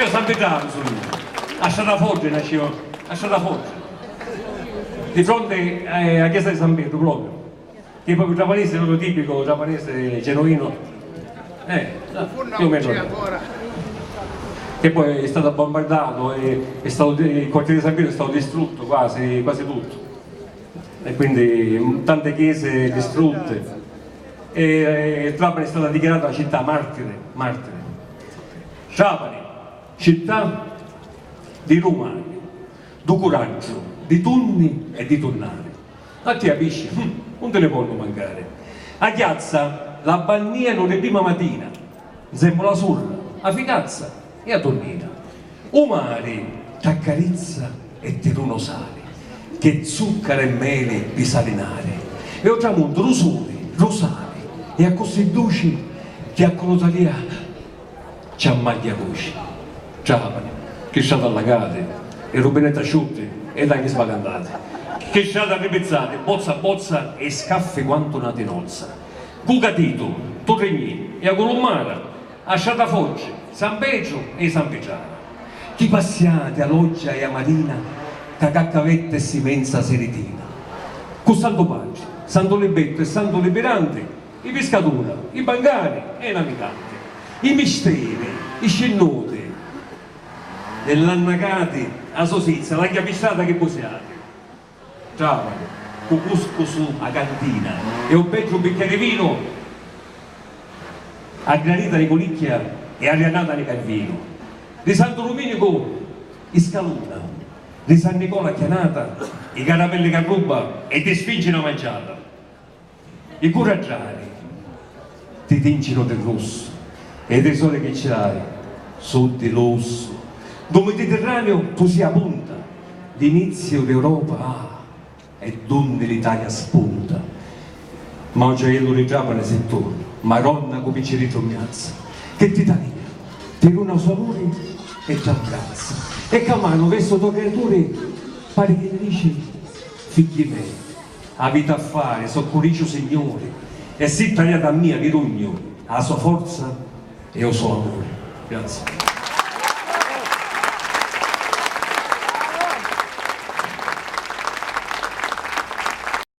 San Pietrano sono io, a Stradaforte nascevo, a Stradaforte, di fronte alla chiesa di San Pietro proprio, che è proprio trapanese, proprio tipico trapanese genuino, più o meno. Che poi è stato bombardato e il quartiere di San Pietro è stato distrutto quasi tutto, e quindi tante chiese distrutte, e Trapani è stata dichiarata città martire. Trapani, città di romani, di coraggio, di tunni e di tonnari. A te capisci? Non te ne può mancare. A Chiazza la banniano le prima mattina, insieme la surra, a Finazza e a Tonnina. O mare t'accarizza e ti runosale, che zucchero e mele di salinare, e o tramonto rosari, e a così duci che a colotalia ci ammaglia voci. Trapani, che state allagate, e rubinette asciutte, ed anche svagantate, che state ripezzate, bozza a bozza, e scaffe quanto una tenozza. Cucatito, Torregni, e a Colommara, a Stradaforte, San Pedro e San Pietrano. Chi passiate a Loggia e a Marina, che caccavette e si mensa seritina. Con Santo Pace, Santo Libetto e Santo Liberante, i pescatori, i bancari e i naviganti, i misteri, i scennote, dell'annacati a Sosizia, la chiapissata che posiate. Trapani, con couscous a cantina e un peggio bicchiere di vino, a granita di Colicchia e a Rianata di Calvino, di Santo Domenico in Scaluna, di San Nicola a Chianata, i caramelle che ruba e ti spingono a mangiata. I coraggiari ti tingino del rosso e i tesori che c'hai sono di lusso. Dal Mediterraneo tu sia punta, l'inizio d'Europa e donde l'Italia spunta. Ma oggi io di Trapani sei tu, maronna come ci ritroviazza, che ti dai, ti dona saluri e ti abbraccia. E che mano verso tue creature pare che mi dici, figli miei, a vita a fare, soccorricio Signore, e si tagliata a mia di rugno, la sua forza e il suo amore. Grazie.